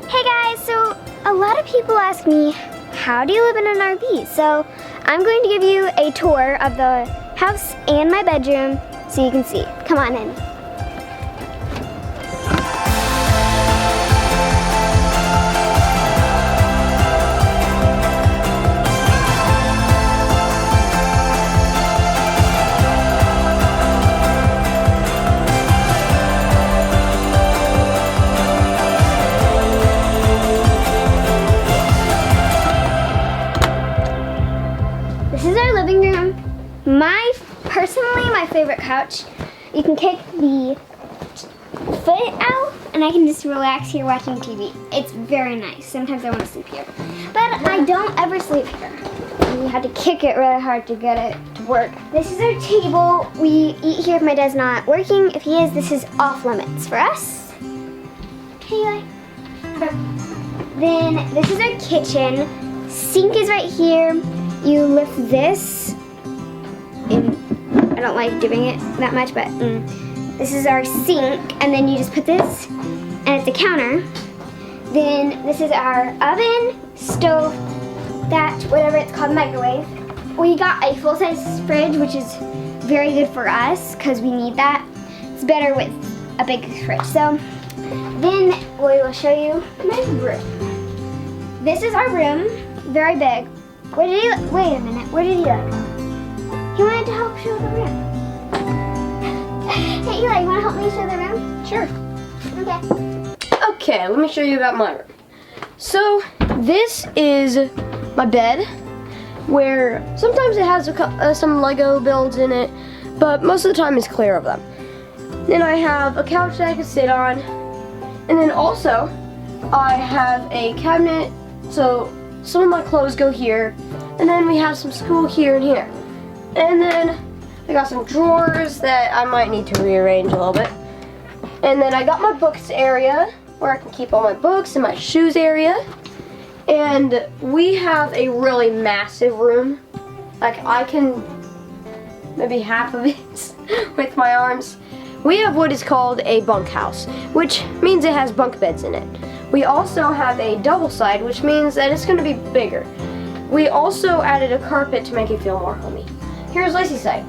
Hey guys, so a lot of people ask me, how do you live in an RV? So I'm going to give you a tour of the house and my bedroom so you can see. Come on in. This is our living room. Personally, my favorite couch. You can kick the foot out and I can just relax here watching TV. It's very nice. Sometimes I want to sleep here. But I don't ever sleep here. You have to kick it really hard to get it to work. This is our table. We eat here if my dad's not working. If he is, this is off limits for us. Okay, Eli. Then this is our kitchen. Sink is right here. You lift this. I don't like doing it that much, but this is our sink, and then you just put this, and it's a counter. Then this is our oven, stove, that, whatever it's called, microwave. We got a full-size fridge, which is very good for us, because we need that. It's better with a big fridge. So then we will show you my room. This is our room, very big. Wait a minute, where did Eli go? He wanted to help show the room. Hey Eli, you want to help me show the room? Sure. Okay. Okay, let me show you about my room. So, this is my bed, where sometimes it has some Lego builds in it, but most of the time it's clear of them. Then I have a couch that I can sit on, and then also I have a cabinet, so some of my clothes go here, and then we have some school here and here. And then I got some drawers that I might need to rearrange a little bit. And then I got my books area where I can keep all my books, and my shoes area. And we have a really massive room. Like I can maybe half of it with my arms. We have what is called a bunkhouse, which means it has bunk beds in it. We also have a double side, which means that it's going to be bigger. We also added a carpet to make it feel more homey. Here's Lacey's side.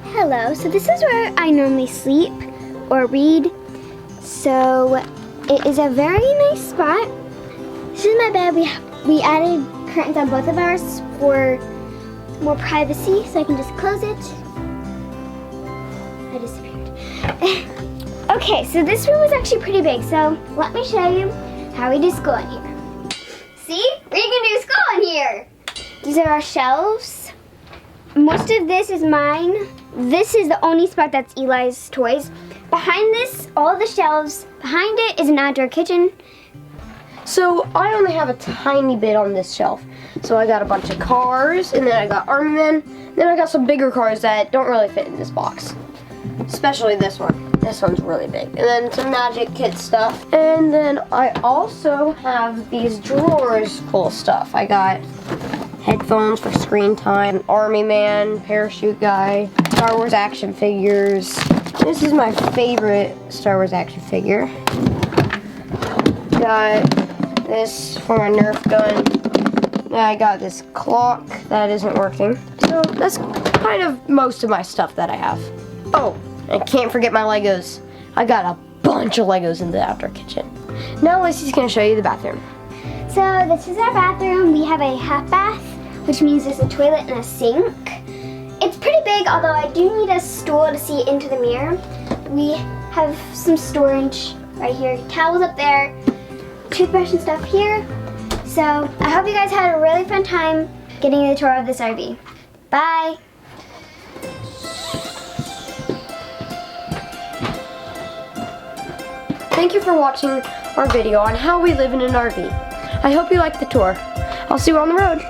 Hello, so this is where I normally sleep or read. So it is a very nice spot. This is my bed. We added curtains on both of ours for more privacy, so I can just close it. I disappeared. Okay, so this room is actually pretty big, so let me show you how we do school in here. See? We can do school in here. These are our shelves. Most of this is mine. This is the only spot that's Eli's toys. Behind this, all the shelves, behind it is an outdoor kitchen. So I only have a tiny bit on this shelf. So I got a bunch of cars, and then I got Army Men, then I got some bigger cars that don't really fit in this box. Especially this one. This one's really big. And then some Magic Kit stuff. And then I also have these drawers full of stuff. I got headphones for screen time, Army Man, parachute guy, Star Wars action figures. This is my favorite Star Wars action figure. Got this for my Nerf gun. Then I got this clock that isn't working. So that's kind of most of my stuff that I have. Oh, I can't forget my Legos. I got a bunch of Legos in the outdoor kitchen. Now Lacey's gonna show you the bathroom. So this is our bathroom. We have a half bath, which means there's a toilet and a sink. It's pretty big, although I do need a stool to see into the mirror. We have some storage right here, towels up there, toothbrush and stuff here. So I hope you guys had a really fun time getting a tour of this RV. Bye. Thank you for watching our video on how we live in an RV. I hope you liked the tour. I'll see you on the road.